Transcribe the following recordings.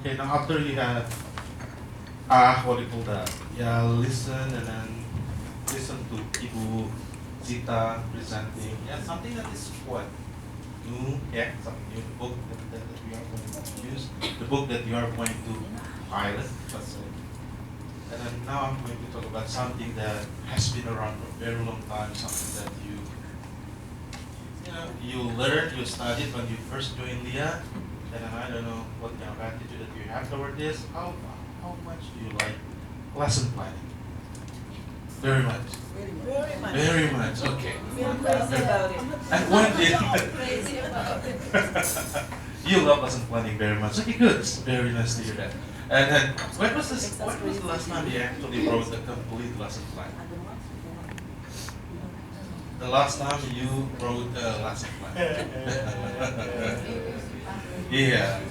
Okay, now after you have, what do you call that? Yeah, listen and then listen to Ibu Zita presenting. Yeah, something that is what? New, yeah, some new book that we are going to use, the book that you are going to pilot, let's say. And then now I'm going to talk about something that has been around for a very long time, something that you learned, you studied when you first joined Leah, and then I don't know what kind of attitude that you have toward this. How much do you like lesson planning? Very much. Very much. Very much. Okay. Feel crazy about it. And when did Crazy about it. you love lesson planning very much? Okay, good. It's very nice to hear that. And then when was this? When was the last time you actually wrote a complete lesson plan? The last time you wrote a lesson plan? Yeah,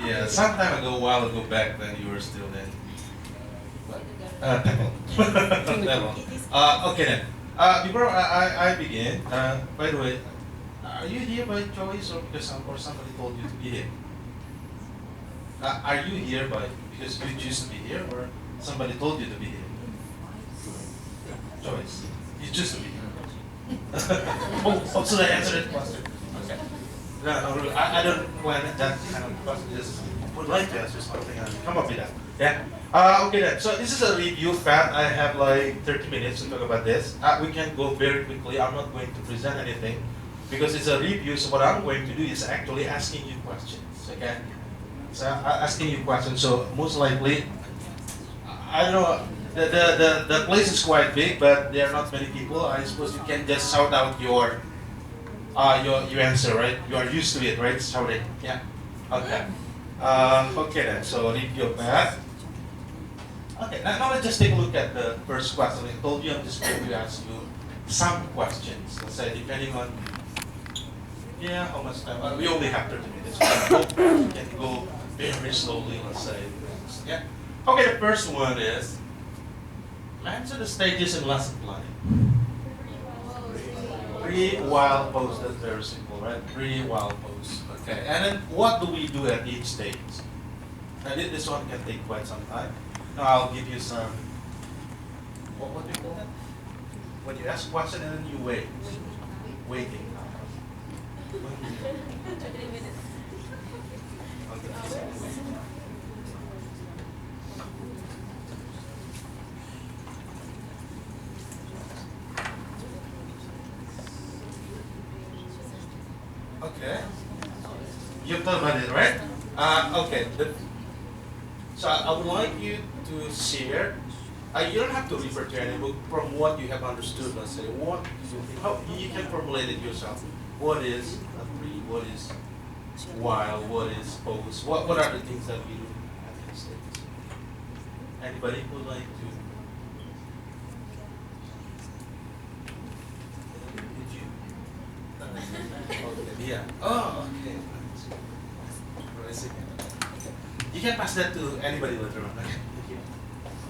yeah. Some time ago, a while ago back, then you were still in. Temple. Temple. Okay then. Before I begin, by the way, are you here by choice or because somebody told you to be here? Are you here by because you choose to be here or somebody told you to be here? Choice. You choose to be here. Oh, so I answered that question. Okay. No, really, I don't plan that kind of question. Just would like to answer something and come up with that. Yeah. Okay then. So this is a review, Pat. I have like 30 minutes to talk about this. We can go very quickly. I'm not going to present anything because it's a review. So what I'm going to do is actually asking you questions. Okay. So asking you questions. So most likely, I don't know. The place is quite big, but there are not many people. I suppose you can just shout out your answer, right? You are used to it, right? Shouting. Yeah. Okay. Okay then. So review that. Okay. Now let's just take a look at the first question. I told you I'm just going to ask you some questions. Let's say depending on how much time. We only have 30 minutes. We can go very slowly. Let's say. Yeah. Okay. The first one is. Answer the stages in lesson planning. Pre, while, post. That's very simple, right? Pre, while, post. Okay. And then what do we do at each stage? And this one can take quite some time. Now I'll give you some. What do you call that? When you ask a question and then you wait. Waiting. Okay. Okay. You've thought about it, right? Okay. So I would like you to share. You don't have to refer to any book from what you have understood. Let's say how you can formulate it yourself. What is a pre? What is while? What is post? What are the things that we do at these stages? Anybody would like to? Yeah. Oh, okay. You can pass that to anybody later on.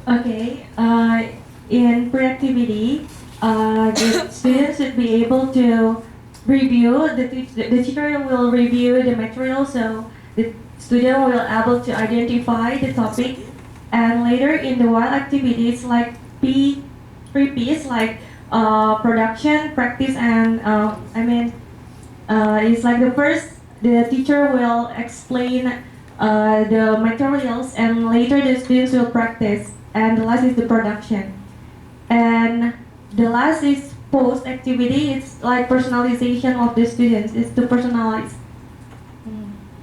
Okay. Okay. In pre-activity, the students should be able to review. The teacher will review the material, so the student will able to identify the topic. And later in the while activities like three P's like production, practice, and it's like the teacher will explain the materials, and later the students will practice, and the last is the production. And the last is post activity. It's like personalization of the students. It's to personalize.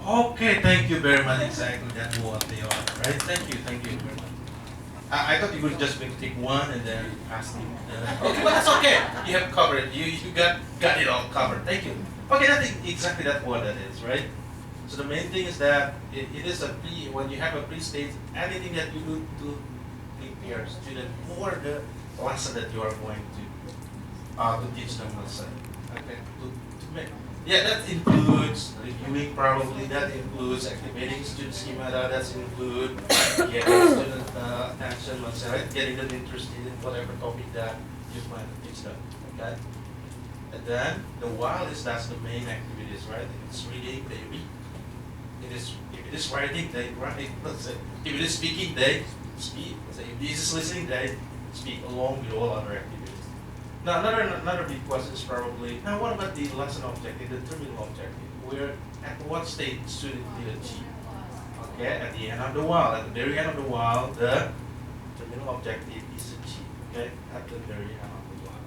Okay, thank you very much. Exactly, that's what they are, right? Thank you very much. I thought you were just going to take one and then ask me. Okay, but that's okay. You have covered it. You got it all covered. Thank you. Okay, that's exactly what that is, right? So the main thing is that it is a pre. When you have a pre-stage, anything that you do to prepare student for the lesson that you are going to teach them, let's say. Okay, to make. Yeah, that includes reviewing probably. That includes activating student schemata. That includes getting student attention, let's say, right? Getting them interested in whatever topic that you plan to teach them. Okay. And then the while is that's the main activities, right? It's reading, they read. if it is writing, they write. Let's say if it is speaking, they speak. Let's say if this is listening, they speak along with all other activities. Now another big question is probably now what about the lesson objective, the terminal objective? Where at what stage student will achieve? Okay, at the end of the while, at the very end of the while, the terminal objective is achieved. Okay, at the very end of the while.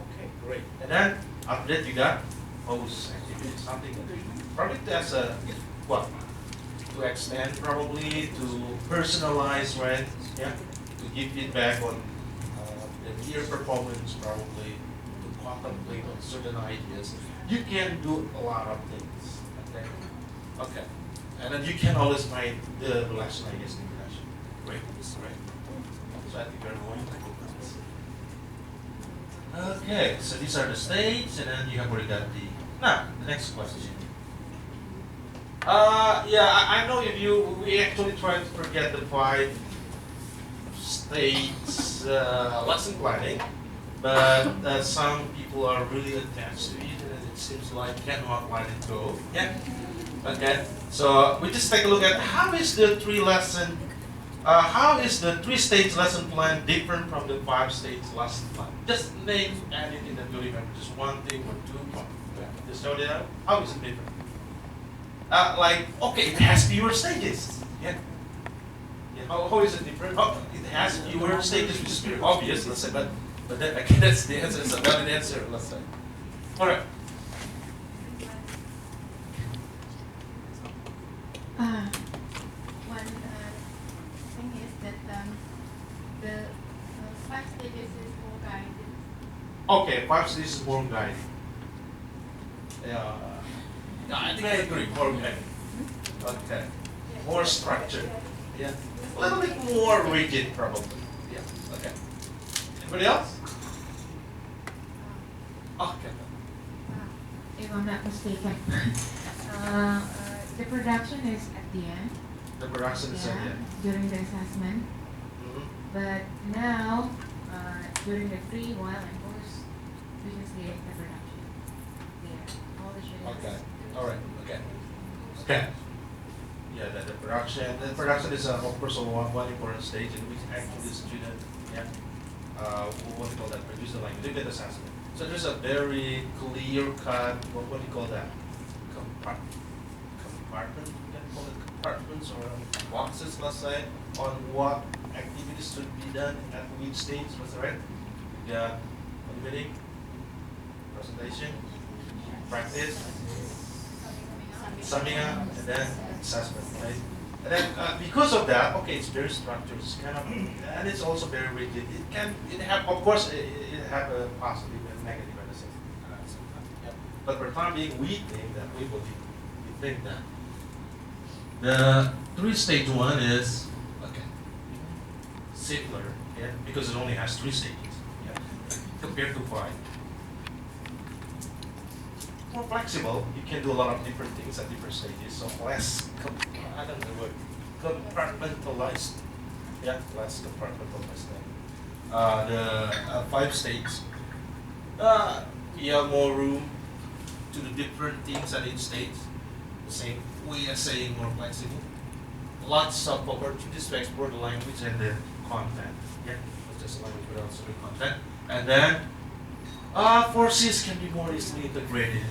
Okay, great. And then after that you got post activity, something that you probably as a what? To extend probably to personalize, right? Yeah, to give feedback on the peer performance, probably to contemplate on certain ideas. You can do a lot of things. Okay. Okay. And then you can always find the lesson, I guess, in the lesson. Great. Great. So I think we're going to go this. Okay. So these are the states, and then you have already got the. Now the next question. Yeah, I know if we actually try to forget the 5 states lesson planning, but some people are really attached to it, and it seems like cannot let it go. Yeah. Okay. So we just take a look at how is the 3 states lesson plan different from the 5 states lesson plan? Just name anything that you remember, just one thing or two. Just show it out. How is it different? Like, okay, it has fewer stages. Yeah. Yeah. How is it different? Oh, it has fewer stages, which is very obvious, let's say, but then again, that's the answer. It's a valid answer, let's say. All right. One thing is that the 5 stages is more guided. Okay, 5 stages is more guided. Yeah. No, I think I agree. More guided. Okay. More structured. Yeah. A little bit more rigid, probably. Yeah. Okay. Anybody else? Okay. If I'm not mistaken. The production is at the end. The production is at the end. During the assessment. Mhm. But now, during the pre, while, and post, we just get the production. Yeah, all the students. Okay. All right. Okay. Okay. Yeah, the production. The production is of course one important stage in which actually the student, what do you call that? Produce the language, they get assessment. So there's a very clear cut. What do you call that? Compartment. You can call it compartments or boxes, let's say, on what activities should be done at which stage. What's right? You got meeting, presentation, practice, summing up, and then assessment, right? And then because of that, okay, it's very structured, it's kind of, and it's also very rigid. It have, of course, it have a positive and negative at the same time. Yep. But for the time being, we think that we think that the 3-stage one is okay, simpler, yeah, because it only has 3 stages, yeah, compared to 5. More flexible, you can do a lot of different things at different stages, so less, I don't know the word, compartmentalized. Yeah, less compartmentalized than the 5 stages. You have more room to do different things at each stage. The same way as saying more flexible. Lots of opportunities to explore the language and the content. Yeah, not just language but also the content. And then forces can be more easily integrated.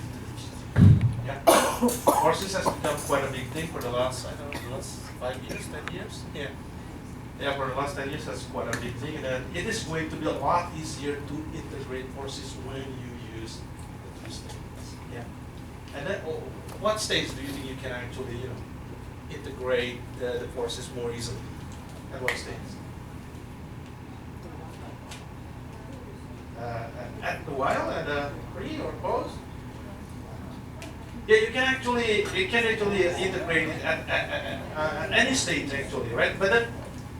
Yeah. Forces has become quite a big thing for the last, I don't know, the last 5 years, 10 years? Yeah. Yeah, for the last 10 years, that's quite a big thing. And then it is going to be a lot easier to integrate forces when you use the 2 stages. Yeah. And then, what stage do you think you can actually, integrate the forces more easily? At what stage? At the while, at the pre or post? Yeah, you can actually integrate it at any stage actually, right? But then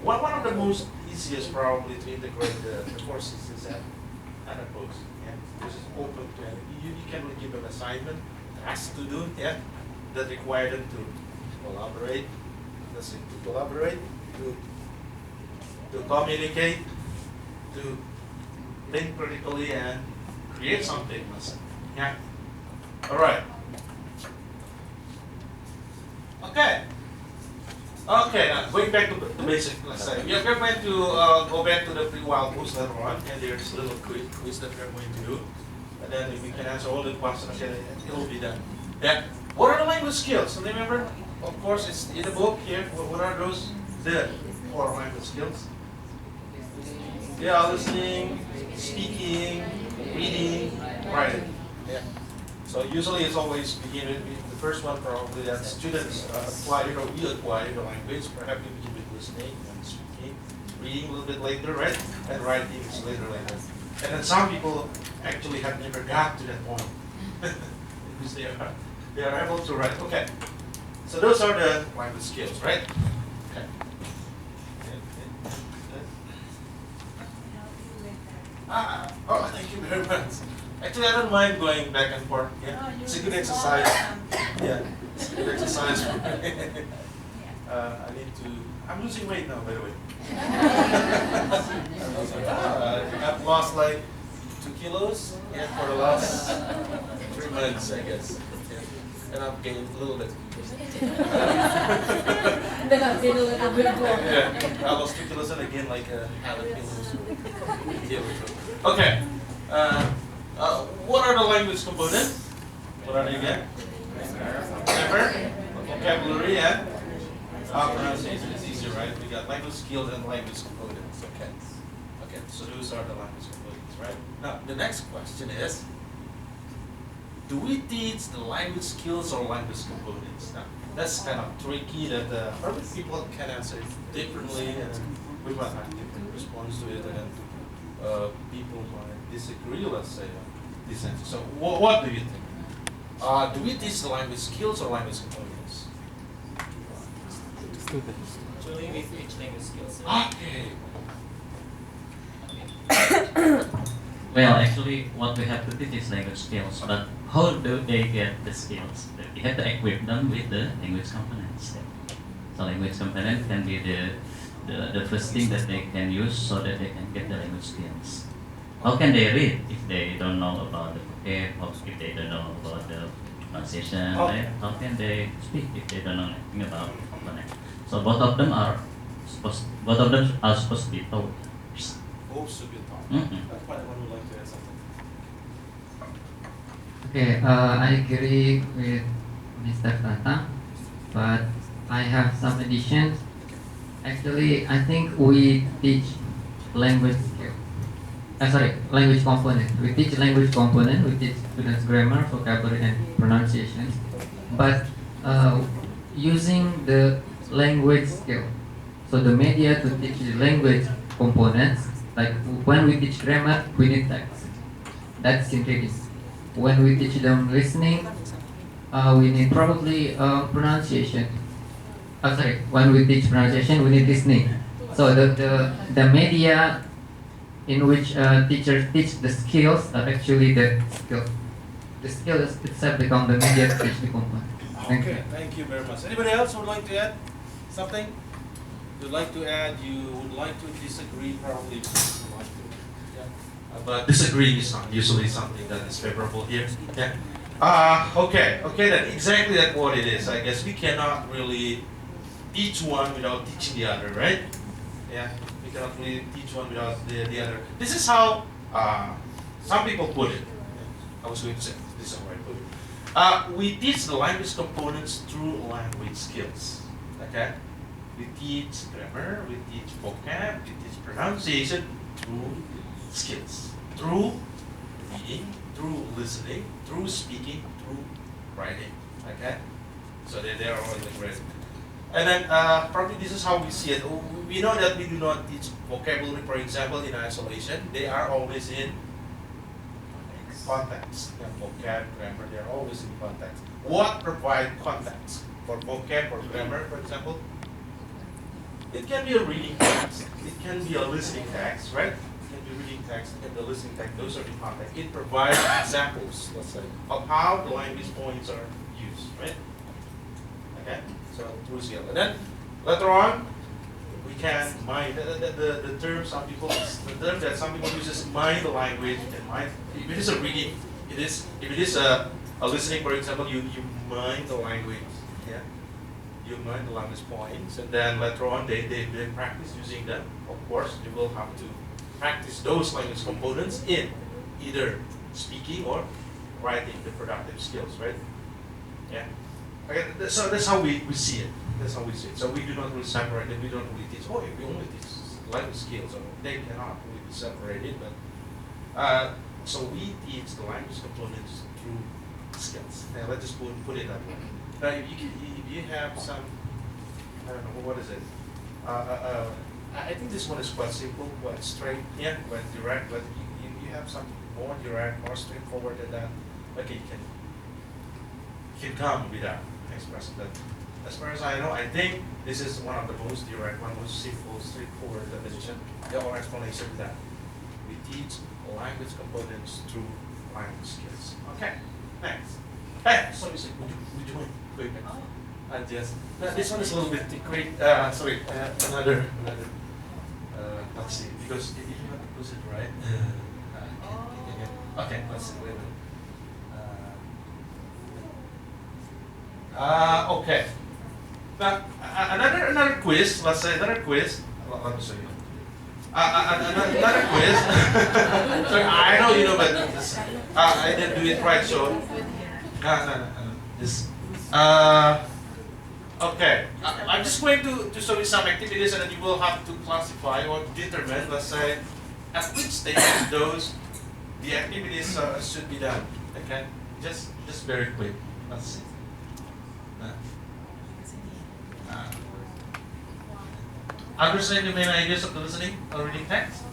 one of the most easiest probably to integrate the forces is at a post. Yeah, because it's open to you can really give an assignment, task to do, yeah, that require them to collaborate, to communicate, to think critically and create something. Let's say. Yeah. All right. Okay, now going back to the basic, let's say. We are going to go back to the pre-while post later on, and there's a little quiz that we're going to do. And then if we can answer all the questions, it will be done. Yeah. What are the language skills? And remember, of course, it's in the book here. What are those? The 4 language skills. Yeah, listening, speaking, reading, writing. Yeah. So usually it's always begin with the first one probably that students acquire or will acquire the language. Perhaps you begin with listening and speaking, reading a little bit later, right? And writing is later. And then some people actually have never got to that point because they are able to write. Okay. So those are the language skills, right? Okay. Oh, thank you very much. Actually, I don't mind going back and forth. Yeah, it's a good exercise. Yeah, it's a good exercise for me. I'm losing weight now, by the way. I've lost like 2 kilos for the last 3 months, I guess. Yeah. And I've gained a little bit. Then I've been a little bit more. Yeah, I lost 2 kilos and again like half a kilo. Okay. What are the language components? What are they again? Grammar, vocabulary, and pronunciation. It's easier, right? We got language skills and language components. Okay. Okay. So those are the language components, right? Now the next question is: do we teach the language skills or language components? Now that's kind of tricky. That probably people can answer it differently, and we might have different response to it, and people might disagree. Let's say. This answer. So, what do you think? Do we teach the language skills or language components? Actually, we teach language skills. Okay. Well, actually, what we have to teach is language skills, but how do they get the skills? We have to equip them with the language components. So, language component can be the first thing that they can use so that they can get the language skills. How can they read if they don't know about the vocab, or if they don't know about the pronunciation, right? How can they speak if they don't know anything about component? So both of them are supposed to be taught. Both should be taught. That's why I would like to add something. Okay, I agree with Mr. Tata, but I have some additions. Actually, I think we teach language skill. Language component. We teach language component. We teach students grammar, vocabulary, and pronunciation. But using the language skill, so the media to teach the language components. Like when we teach grammar, we need text. That's synthetic. When we teach them listening, we need probably pronunciation. When we teach pronunciation, we need listening. So the media in which teachers teach the skills are actually the skill. The skill itself become the media to teach the component. Okay, thank you very much. Anybody else would like to add something? You'd like to add, you would like to disagree, probably you would like to. Yeah. But disagreeing is not usually something that is favorable here. Yeah. Okay then, exactly that's what it is. I guess we cannot really teach one without teaching the other, right? Yeah. We cannot really teach one without the other. This is how some people put it. I was going to say, this is how I put it. We teach the language components through language skills. Okay? We teach grammar, we teach vocab, we teach pronunciation through skills. Through reading, through listening, through speaking, through writing. Okay? So they are all integrated. And then probably this is how we see it. We know that we do not teach vocabulary, for example, in isolation. They are always in context. Yeah, vocab, grammar, they are always in context. What provide context for vocab or grammar, for example? It can be a reading text. It can be a listening text, right? It can be reading text and the listening text. Those are the context. It provides examples, let's say, of how the language points are used, right? Okay. So through skill. And then later on, we can mind the term that some people use is mind the language. And mind, if it is a reading, if it is a listening, for example, you mind the language. Yeah, you learn the language points, and then later on they practice using them. Of course, you will have to practice those language components in either speaking or writing, the productive skills, right? Yeah. Okay, so that's how we see it. That's how we see it. So we do not really separate it. We don't really teach. Oh, we only teach language skills. Or they cannot really be separated. But so we teach the language components through skills. Now let's just put it that way. Now if you have some, I don't know, what is it? I think this one is quite simple, quite straight, yeah, quite direct. But you have something more direct, more straightforward than that. Okay, you can come without expressing that. As far as I know, I think this is one of the most direct, one most simple, straightforward definition or explanation of that. We teach language components through language skills. Okay, next. Hey, sorry, would you mind quick? Just this one is a little bit quick. Sorry, another. Let's see, because if you have to push it right. Okay, let's see. Wait a minute. Okay. Now, another quiz. Let's say another quiz. Let me show you. Another quiz. Sorry, I know you know, but I didn't do it right. So, no. This. Okay. I'm just going to show you some activities, and then you will have to classify or determine. Let's say at which stage the activities should be done. Okay. Just very quick. Let's see. Understand the main ideas of the listening or reading text?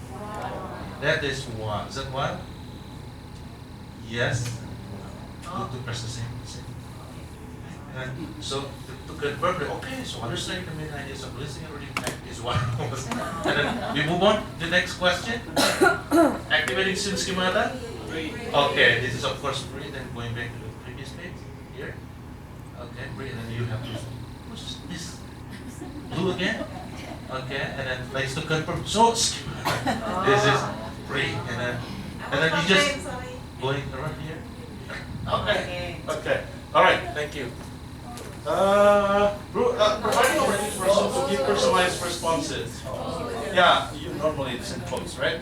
That is one. Is that one? Yes. To press the same. And so to confirm that, okay, so understanding the main ideas of listening and reading text is one. And then we move on to the next question. Activating sim schemata. Okay, this is of course free. Then going back to the previous page here. Okay, free. And then you have to push this blue again. Okay, and then place to confirm. So schemata. This is free. And then you just going around here. Okay. Okay. All right. Thank you. Providing opportunities to give personalized responses. Yeah, you normally it's in quotes, right?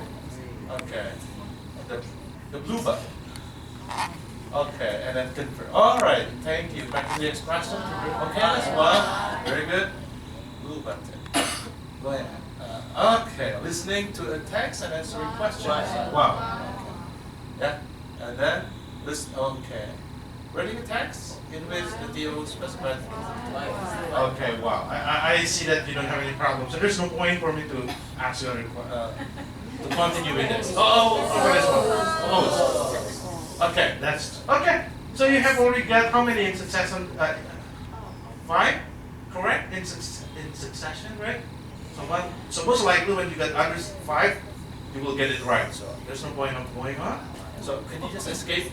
Okay. The blue button. Okay, and then confirm. All right, thank you. Back to the expression. Okay, that's one. Very good. Blue button. Go ahead. Okay, listening to a text and answering questions. Wow. Yeah, and then listen. Okay. Reading a text in which the deal specified. Okay, wow. I see that you don't have any problems. So there's no point for me to ask you to continue with this. For this one. Oh. Okay, that's okay. So you have already got how many in succession? 5, correct? In succession, right? So most likely when you get under 5, you will get it right. So there's no point of going on. So can you just escape?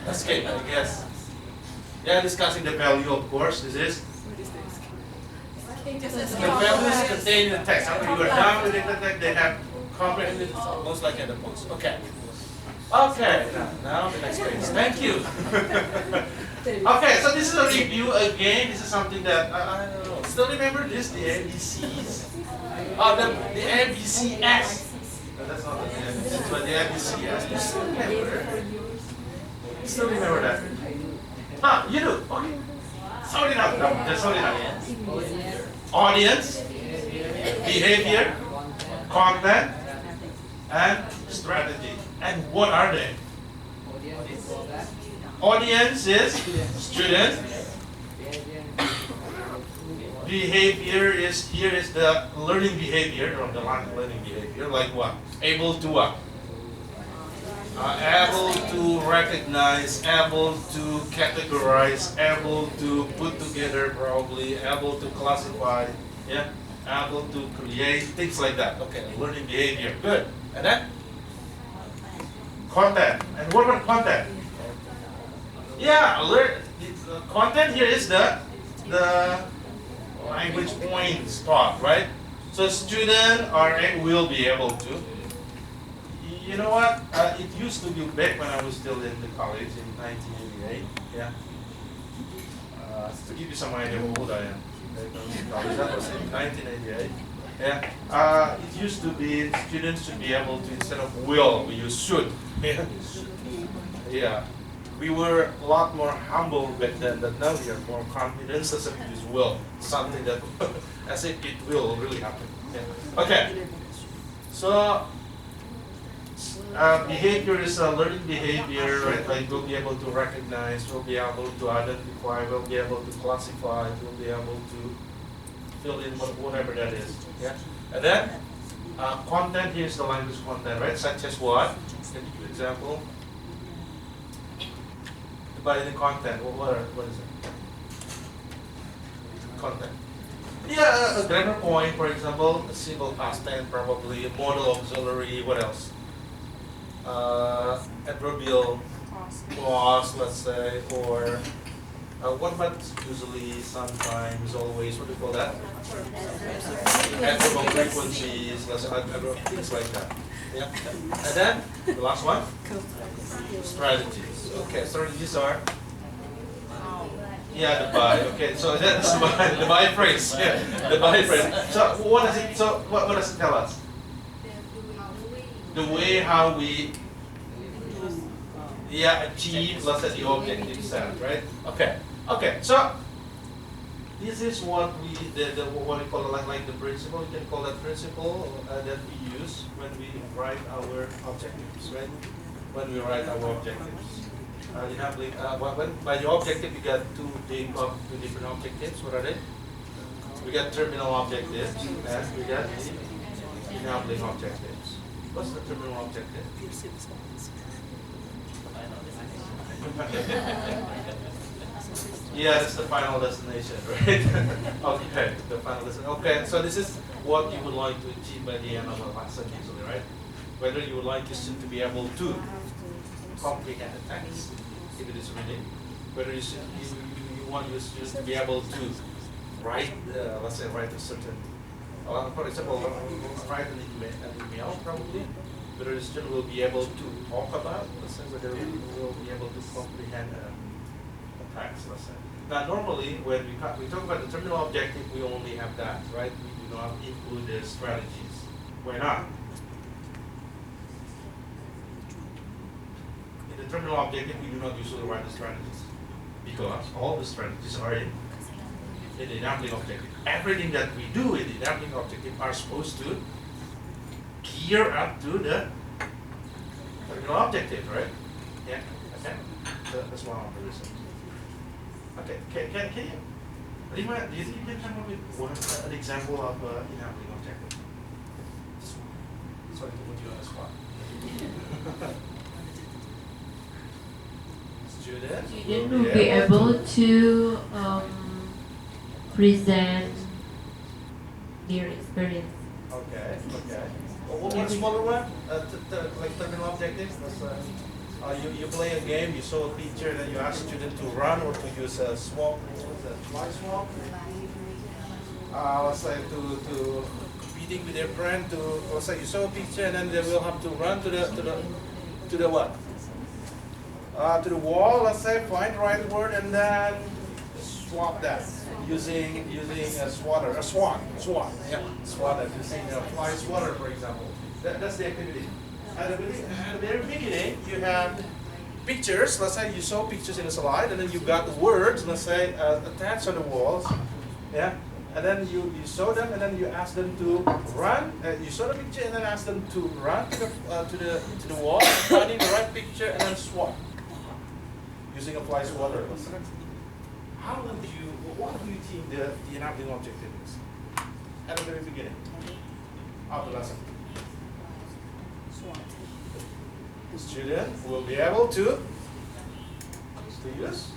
Escape, I guess. Yeah, discussing the value, of course. This is the value is contained in the text. After you are done with the text, they have comprehended most likely at the post. Okay. Okay. Now the next page. Thank you. Okay, so this is a review again. This is something that I don't know. Still remember this? The ABCs. The ABCs. No, that's not the ABCs, but the ABCs. You still remember? Still remember that? You do. Okay. Sound it out. No, just sound it out. Audience, behavior, content, and strategy. And what are they? Audience is student. Behavior is, here is the learning behavior, or the learning behavior, like what? Able to what? Able to recognize, able to categorize, able to put together probably, able to classify, yeah, able to create, things like that. Okay, learning behavior, good. And then? Content. And what about content? Yeah, content here is the language points taught, right? So student will be able to. You know what? It used to be back when I was still in the college in 1988. Yeah. To give you some idea of how old I am, that was in 1988. Yeah, it used to be students should be able to, instead of will, we use should. Yeah, yeah. We were a lot more humble back then, but now we are more confident, so we use will, something that as if it will really happen. Yeah. Okay, so behavior is a learning behavior, right? Like we'll be able to recognize, we'll be able to identify, we'll be able to classify, we'll be able to fill in whatever that is. Yeah, and then content. Here's the language content, right? Such as what? Can you give an example? By the content, what is it? Content. Yeah, a grammar point, for example, a simple past tense, probably a modal auxiliary. What else? Adverbial clause, let's say, or what about usually, sometimes, always? What do you call that? Adverbial frequencies, let's say, things like that. Yeah. And then the last one, strategies. Okay, strategies are. Yeah, the buy. Okay, so that's the buy phrase. Yeah, the buy phrase. So what is it? So what does it tell us? The way how we achieve, let's say, the objective set, right? Okay. Okay. So this is what we what we call like the principle. You can call that principle that we use when we write our objectives, right? When we write our objectives. By the objective, we got two different objectives. What are they? We got terminal objectives and we got the enabling objectives. What's the terminal objective? Yeah, that's the final destination, right? Okay, the final destination. Okay, so this is what you would like to achieve by the end of a lesson usually, right? Whether you would like your student to be able to comprehend the text, if it is reading, whether you want your students to be able to write, let's say, write a certain, for example, write an email probably, whether the student will be able to talk about, let's say, whether we will be able to comprehend a text, let's say. Now, normally, when we talk about the terminal objective, we only have that, right? We do not include the strategies. Why not? In the terminal objective, we do not usually write the strategies because all the strategies are in the enabling objective. Everything that we do in the enabling objective are supposed to gear up to the terminal objective, right? Yeah. Okay. So that's one of the reasons. Okay. Can you? Rima, do you think you can come up with an example of enabling objective? Sorry to put you on the spot. Student will be able to present their experience. Okay. One smaller one, like terminal objectives. You play a game, you saw a picture, and then you ask student to run or to use a swap. What's that? Fly swap. Let's say to competing with their friend. Let's say you saw a picture, and then they will have to run to the what? To the wall, let's say, find the right word, and then swap that using a swatter, a swan, yeah, swatter, using a fly swatter, for example. That's the activity. At the very beginning, you have pictures. Let's say you saw pictures in a slide, and then you got the words, let's say, attached on the walls, yeah. And then you saw them, and then you ask them to run. You saw the picture, and then ask them to run to the wall, finding the right picture, and then swap. Using a fly swatter. What do you think the enabling objective is? At the very beginning of the lesson. The student will be able to use.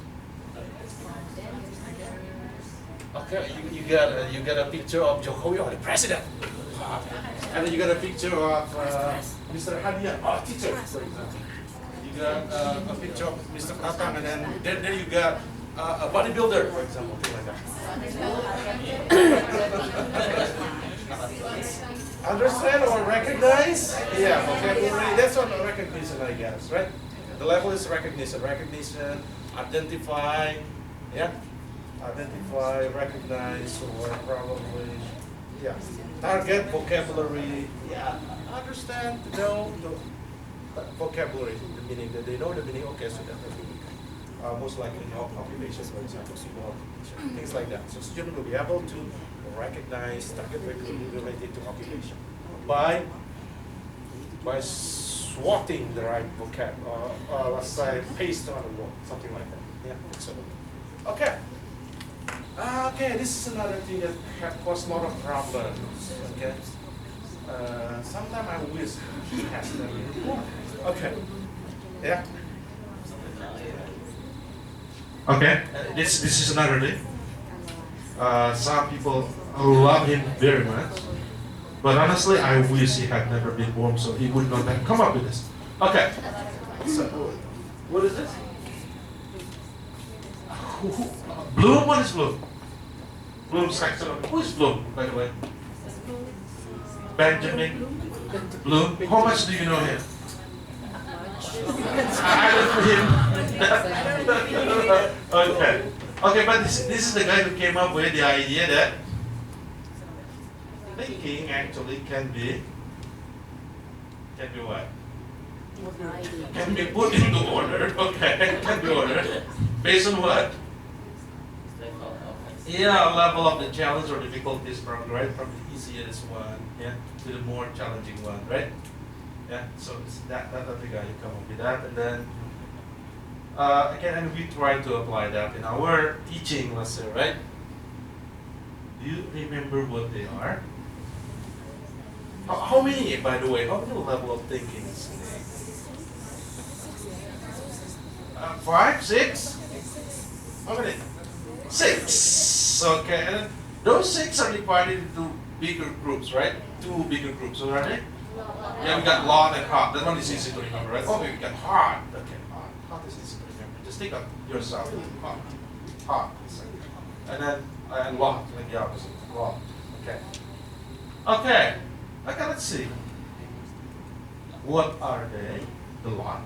Okay, you get a picture of Jokowi or the president. And then you get a picture of Mr. Hadian, our teacher, for example. You got a picture of Mr. Tatang, and then there you got a bodybuilder, for example, thing like that. Understand or recognize? Yeah, vocabulary. That's on recognition, I guess, right? The level is recognition. Recognition, identify, yeah. identify, recognize, or probably, yeah, target vocabulary, yeah, understand, know the vocabulary, the meaning, that they know the meaning, okay, so that will be most likely help occupation, for example, simple occupation, things like that. So student will be able to recognize target vocabulary related to occupation by swatting the right vocab, let's say paste on a wall, something like that. Yeah, so okay. Okay, this is another thing that have caused a lot of problems. Okay, sometimes I wish he has them before. Okay, yeah. Okay, this is another thing. Some people love him very much, but honestly, I wish he had never been born, so he would not have come up with this. Okay, so what is this? Bloom? What is Bloom? Bloom section. Who is Bloom, by the way? Benjamin Bloom. How much do you know him? I don't know him. Okay. Okay, but this is the guy who came up with the idea that thinking actually can be what? Can be put into order. Okay, can be ordered. Based on what? Yeah, level of the challenge or difficulties from right from the easiest one, yeah, to the more challenging one, right? Yeah, so it's that the guy who come up with that, and then again, and we try to apply that in our teaching, let's say, right? Do you remember what they are? How many, by the way, how many level of thinking is there? 5, 6? How many? 6. Okay, and then those 6 are divided into bigger groups, right? 2 bigger groups, so are they? Yeah, we got lot and hot. That one is easy to remember, right? Oh, we got hot. Okay, hot. Hot is easy to remember. Just think of yourself. Hot. Hot. And then, and lot, like the opposite. Lot. Okay. Okay. Okay, let's see. What are they? The lot.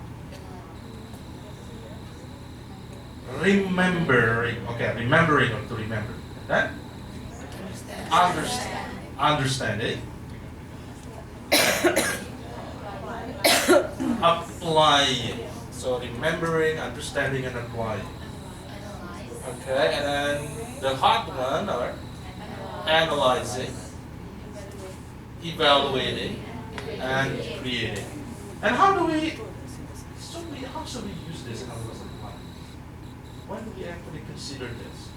Remembering. Okay, remembering or to remember. Then? Understanding. Applying. So remembering, understanding, and applying. Okay, and then the hard one are analyzing, evaluating, and creating. And how should we use this in our lesson plan? When do we actually consider this?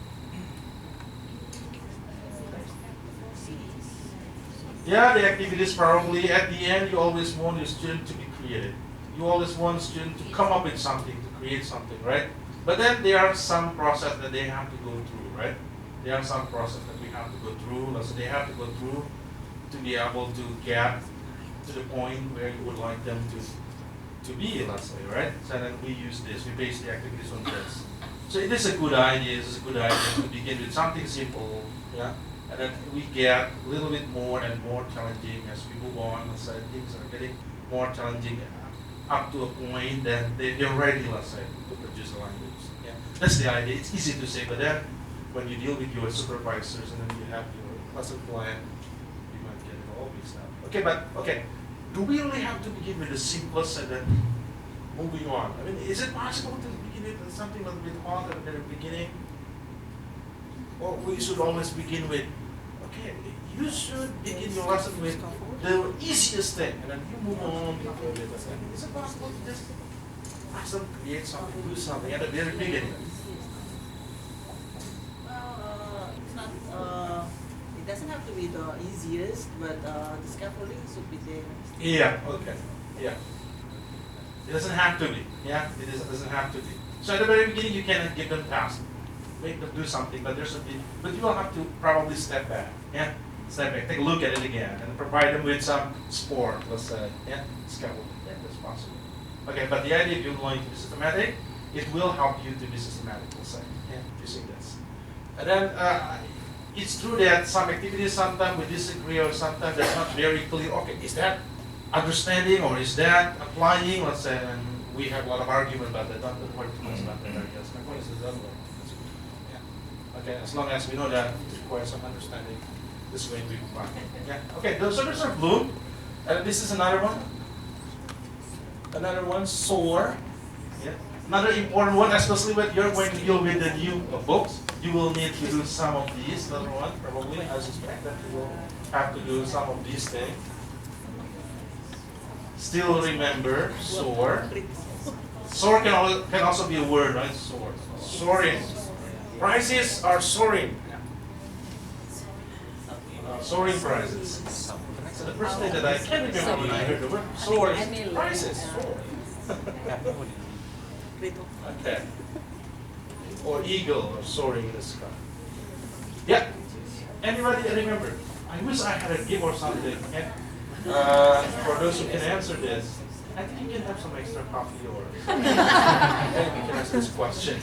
Yeah, the activities probably at the end you always want your student to be creative. You always want student to come up with something, to create something, right? But then there are some process that they have to go through, right? There are some process that we have to go through. So they have to go through to be able to get to the point where you would like them to be, let's say, right? So then we use this, we base the activities on this. So it is a good idea, to begin with something simple, yeah? And then we get a little bit more and more challenging as we move on. Let's say things are getting more challenging up to a point that they're ready, let's say, to produce a language. Yeah? That's the idea. It's easy to say, but then when you deal with your supervisors and then you have your lesson plan, you might get it all mixed up. Okay, but okay, do we really have to begin with the simplest and then moving on? I mean, is it possible to begin with something a little bit harder at the beginning? Or we should always begin with, okay, you should begin your lesson with the easiest thing, and then you move on. Is it possible to just ask them create something, do something at the very beginning? It's not, it doesn't have to be the easiest, but the scaffolding should be there. Yeah, okay, yeah. It doesn't have to be, yeah, doesn't have to be. So at the very beginning, you cannot give them tasks. Make them do something, but there's something, but you will have to probably step back, yeah? Step back, take a look at it again, and provide them with some sport, let's say, yeah? Scaffolding, yeah, that's possible. Okay, but the idea if you're going to be systematic, it will help you to be systematic, let's say, yeah, using this. And then, it's true that some activities sometimes we disagree or sometimes that's not very clear, okay, is that understanding or is that applying, let's say, and we have a lot of argument about that, don't worry too much about that, I guess. My point is the other way. Okay, as long as we know that it requires some understanding, this is going to be fine. Yeah. Okay, those are blue. And this is another one. Another one, soar. Yeah. Another important one, especially when you're going to deal with the new books, you will need to do some of these. Another one, probably, I suspect that you will have to do some of these things. Still remember, soar. Soar can also be a word, right? Soar. Soaring. Prices are soaring. Soaring prices. So the first thing that I can remember when I heard the word soar is prices. Soar. Okay. Or eagle or soaring in the sky. Yeah. Anybody remember? I wish I had a game or something. For those who can answer this, I think you can have some extra coffee or and we can ask this question.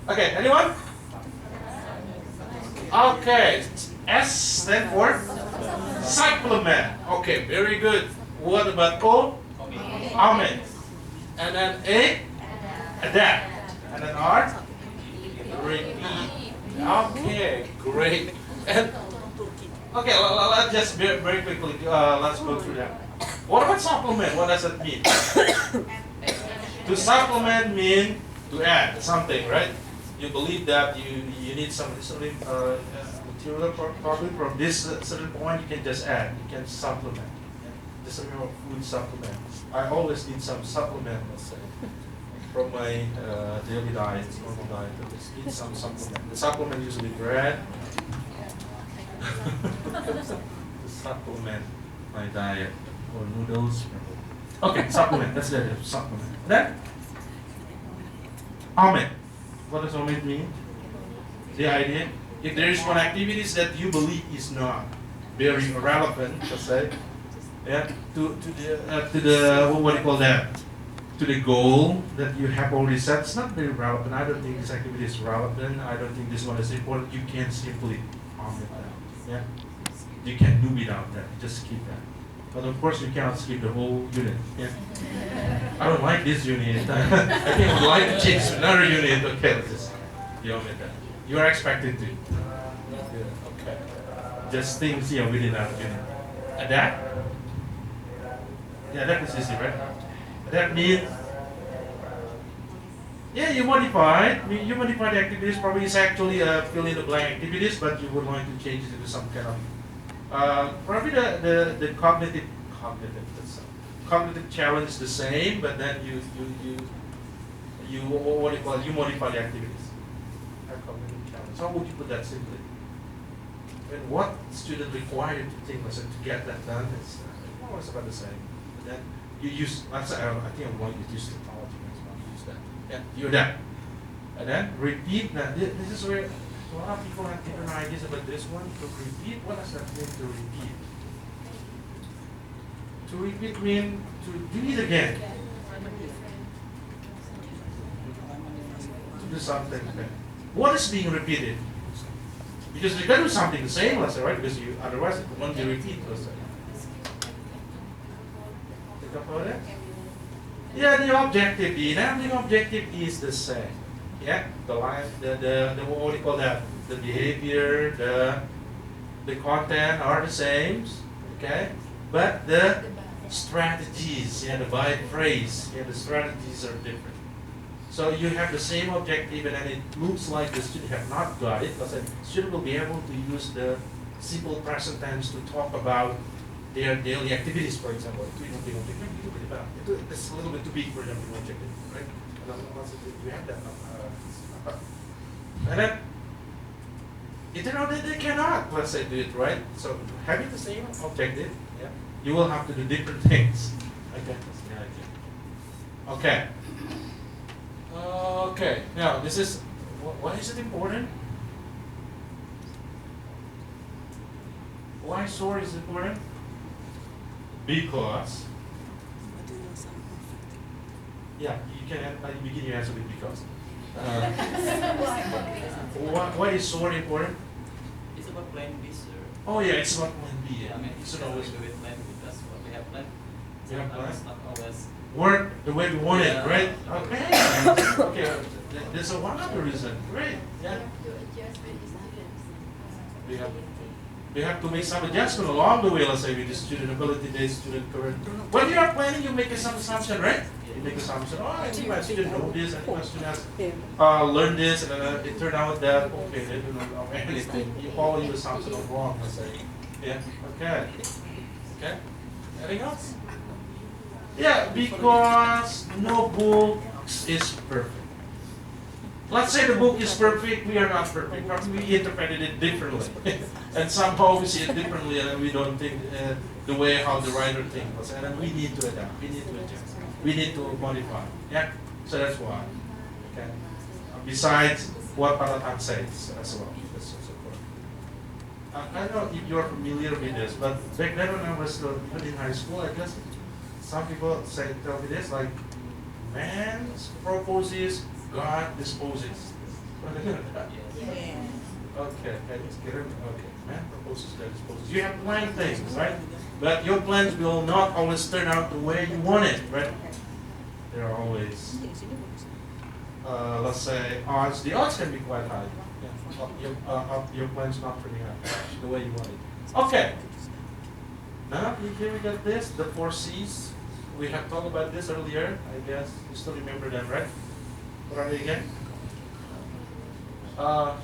Okay, anyone? Okay, S stand for supplement. Okay, very good. What about O? Amen. And then A? Adapt. And then R? Repeat. Okay, great. And okay, let's just very quickly, let's go through that. What about supplement? What does it mean? To supplement means to add something, right? You believe that you need some material probably from this certain point, you can just add, you can supplement. Just remember food supplement. I always need some supplement, let's say, from my daily diet, normal diet. I just need some supplement. The supplement usually bread. To supplement my diet or noodles. Okay, supplement. That's the idea. Supplement. Then, omit. What does omit mean? The idea. If there is one activity that you believe is not very relevant, let's say, yeah, to the what do you call that? To the goal that you have already set, it's not very relevant. I don't think this activity is relevant. I don't think this one is important. You can simply omit that. Yeah, you can do without that. Just skip that. But of course, you cannot skip the whole unit. Yeah, I don't like this unit. I think I would like to change to another unit. Okay, let's just omit that. You are expected to. Yeah, okay. Just things here within that unit. Adapt. Yeah, that is easy, right? That means, yeah, you modify the activities. Probably it's actually fill in the blank activities, but you would like to change it into some kind of probably the cognitive challenge is the same, but then you what do you call it? You modify the activities. Cognitive challenge. How would you put that simply? And what student required to think was to get that done is more or less about the same. But then you use, let's say, I think I'm going to use technology next one. Use that. Yeah, you adapt. And then repeat. Now, this is where a lot of people have different ideas about this one. To repeat, what does that mean to repeat? To repeat means to do it again. To do something again. What is being repeated? Because you can do something the same, let's say, right? Because you otherwise it won't be repeated, let's say. Think about it? Yeah, the objective, the objective is the same. Yeah, the line, the what do you call that? The behavior, the content are the same, okay? But the strategies, yeah, the byte phrase, yeah, the strategies are different. So you have the same objective, and then it looks like the student have not got it, but the student will be able to use the simple present tense to talk about their daily activities, for example. It's a little bit too big for them to objective, right? You have that. And then, they cannot, let's say, do it, right? So having the same objective, yeah, you will have to do different things. Okay, that's the idea. Okay. Okay, now this is, why is it important? Why SOAR is important? Because, yeah, you can begin your answer with because. Why is SOAR important? It's about plan B, sir. Oh yeah, it's about plan B. Yeah, I mean, it's it's always always do it plan because what we have planned. You have planned? It's not always work the way we want it, Yeah. right? Okay. Okay. There's a one other reason. Great. We Yeah. have to adjust with the students. We have to make some adjustment along the way, let's say with the student ability day, student current. When you are planning, you make some assumption, right? You make assumption, oh, I think my student know this, I think my student has learned this, and it turned out that, okay, they do not know anything. You follow your assumption of wrong, let's say. Yeah, okay. Okay, anything else? Yeah, because no book is perfect. Let's say the book is perfect, we are not perfect. Probably we interpreted it differently. And somehow we see it differently and we don't think the way how the writer thinks. And then we need to adapt, we need to adjust, we need to modify. Yeah, so that's why. Okay. Besides what Paratan says as well. That's also important. I don't know if you're familiar with this, but back then when I was still even in high school, I guess some people tell me this, like, man proposes, God disposes. Yeah. Okay, okay. Man proposes, God disposes. You have planned things, right? But your plans will not always turn out the way you want it, right? There are always, let's say, odds. The odds can be quite high. Yeah. Your plans not turning out the way you want it. Okay. Now, here we got this, the 4 C's. We have talked about this earlier. I guess you still remember them, right? What are they again? Now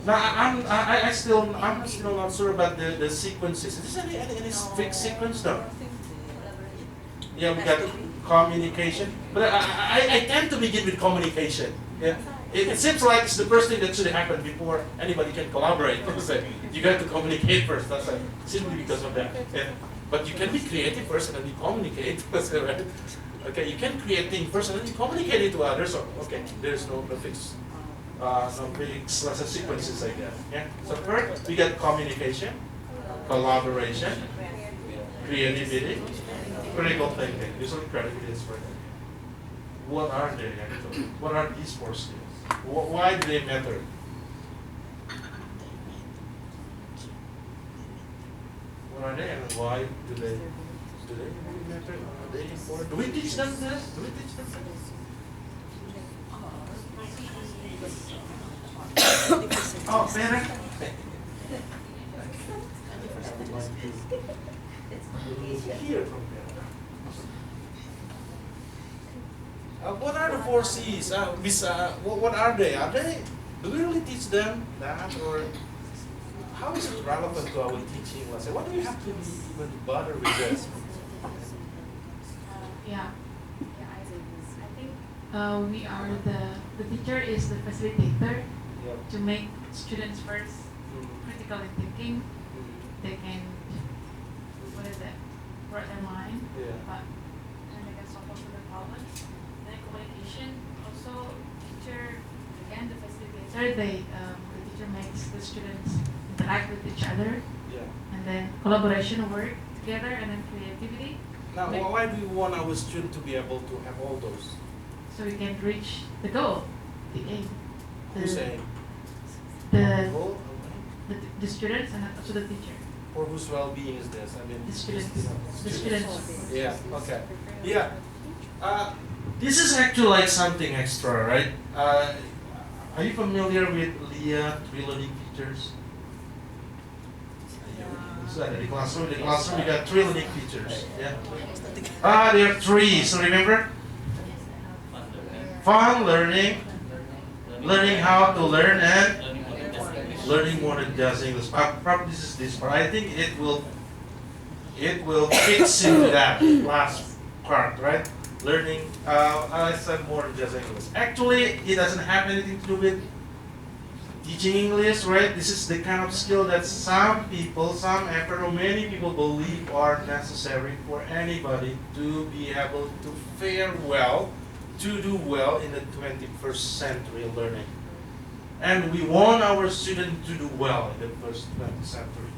I'm still not sure about the sequences. Is there any fixed sequence though? Yeah, we got communication, but I tend to begin with communication. Yeah, it seems like it's the first thing that should happen before anybody can collaborate. You got to communicate first. That's like simply because of that. Yeah. But you can be creative first and then you communicate. Right? Okay, you can create things first and then you communicate it to others. So, okay, there's no fixed. No big sequences like that. Yeah. So first we get communication, collaboration, creativity, critical thinking. Usually creativity is for that. What are they actually? What are these 4 skills? Why do they matter? What are they and why do they really matter? Are they important? Do we teach them this? Do we teach them this? Oh, better. Hear from them. What are the 4 C's? What are they? Do we really teach them that, or how is it relevant to our teaching? Let's say, what do we have to even bother with this? Yeah. I think we are the teacher is the facilitator to make students first critical in thinking. They can, what is it, write their mind, but and they can solve most of the problems. Then communication, also teacher, again the facilitator, the teacher makes the students interact with each other. And then collaboration, work together, and then creativity. Now, why do we want our student to be able to have all those? So we can reach the goal, the aim. Who's saying? The students and also the teacher. For whose well-being is this? I mean, The students. The students. Yeah. Okay. Yeah. This is actually like something extra, right? Are you familiar with LEA 3 learning features? So in the classroom we got 3 learning features. Yeah. There are 3. So remember, fun learning, learning how to learn, and learning more than just English. Probably this is this part. I think it will fits into that last part, right? Learning, I said more than just English. Actually, it doesn't have anything to do with teaching English, right? This is the kind of skill that some people, some effort, or many people believe are necessary for anybody to be able to fare well, to do well in the 21st century learning. And we want our students to do well in the first 20th century.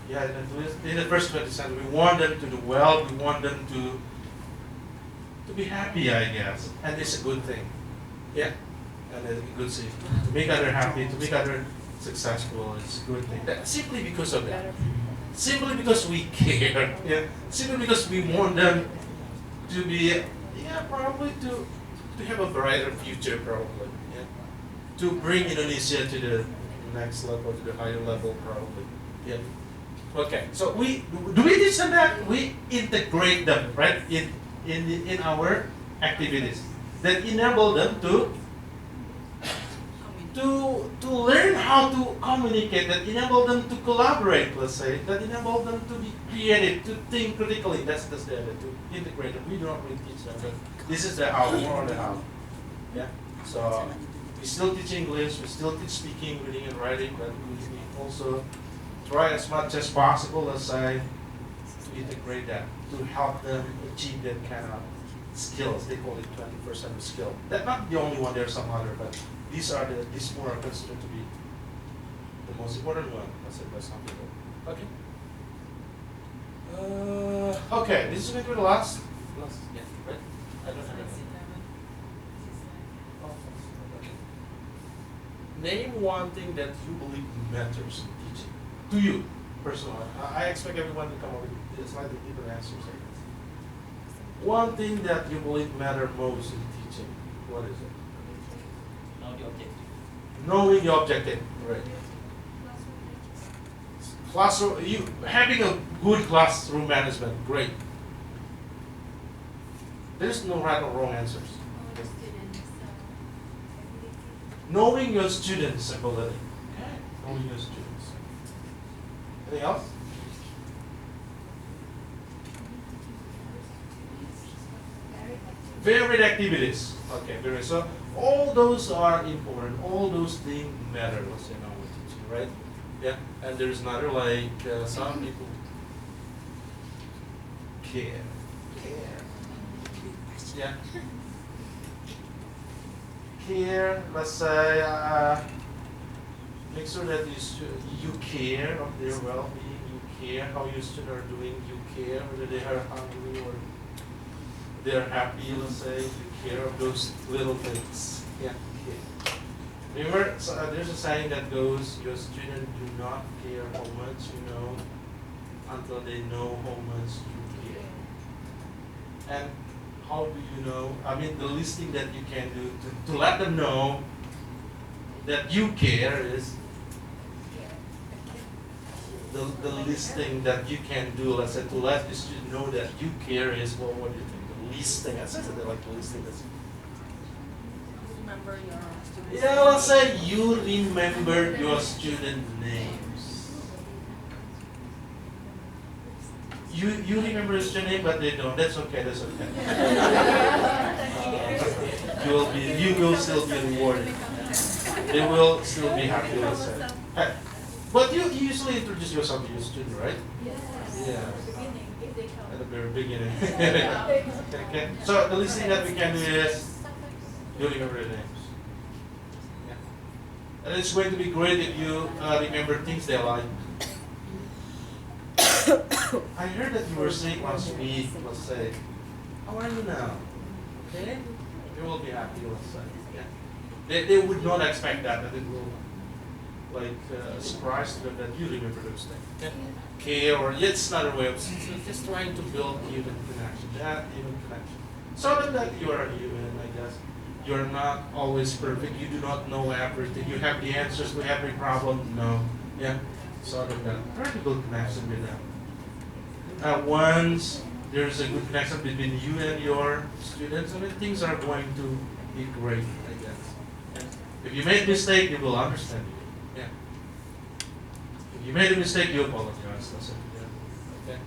Yeah, in the first 20th century, we want them to do well. We want them to be happy, I guess, and it's a good thing. Yeah, and it's a good thing to make others happy, to make others successful. It's a good thing. Simply because of that. simply because we care. Yeah, simply because we want them to be, probably to have a brighter future, probably. Yeah, to bring Indonesia to the next level, to the higher level, probably. Yeah. Okay. So we do we teach them that? We integrate them, right? In our activities that enable them to learn how to communicate, that enable them to collaborate, let's say, that enable them to be creative, to think critically. That's the to integrate them. We don't really teach them, but this is the how, more on the how. Yeah. So we still teach English, we still teach speaking, reading, and writing, but we also try as much as possible, let's say, to integrate that, to help them achieve that kind of skills. They call it 21st century skill. That's not the only one. There's some other, but these four are considered to be the most important one. Let's say by some people. Okay. Okay. This is going to be the last. Yeah. Right. I don't have anything. Okay. Name one thing that you believe matters in teaching to you personally. I expect everyone to come up with slightly different answers. One thing that you believe matter most in teaching. What is it? Know the objective. Knowing the objective. Right. Classroom. You having a good classroom management. Great. There's no right or wrong answers. Knowing your students' ability. Okay. Knowing your students. Anything else? Varied activities. Okay, very so. All those are important. All those things matter. Let's say now we're teaching, right? Yeah. And there's another some people care. Yeah. Care. Let's say make sure that you care of their well-being. You care how your students are doing. You care whether they are hungry or they're happy, let's say. You care of those little things. Yeah. Okay. Remember, there's a saying that goes, your students do not care how much you know until they know how much you care. And how do you know? I mean, the least thing that you can do to let them know that you care is the least thing that you can do, let's say, to let the student know that you care is, well, what do you think? Least thing, I said that like the least thing. Remember your students. Yeah, let's say you remember your student names. You remember your student name, but they don't. That's okay. That's okay. You will still be rewarded. They will still be happy. Let's say. But you usually introduce yourself to your student, right? Yes. Yeah. Beginning, if they come. At the very beginning. Okay. So the least thing that we can do is you remember the names. Yeah. And it's going to be great if you remember things they like. I heard that you were sick last week, let's say. How are you now? Okay? They will be happy, let's say. Yeah. They would not expect that it will surprise them that you remember those things. Yeah. Care, or it's another way of just trying to build human connection, that human connection. So that you are a human, I guess. You're not always perfect. You do not know everything. You have the answers to every problem. No. Yeah. So that try to build connection with them. Once there's a good connection between you and your students, I mean, things are going to be great, I guess. Yeah. If you make a mistake, they will understand you. Yeah. If you made a mistake, you apologize. That's it. Yeah. Okay.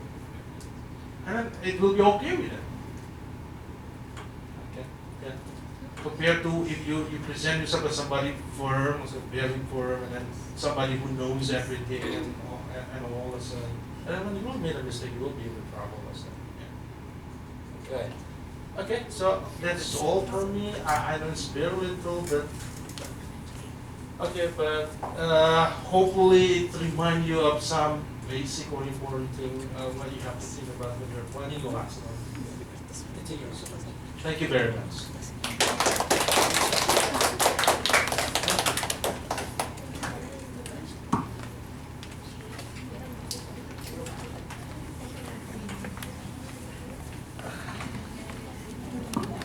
And it will be okay with them. Okay. Yeah. Compared to if you present yourself as somebody firm, very firm, and then somebody who knows everything and all this. And then when you will make a mistake, you will be in trouble. Yeah. Okay. Okay. So that's all for me. I know it's very little, but. Okay, but hopefully it reminds you of some basic or important thing what you have to think about when you're planning your lesson. Thank you very much.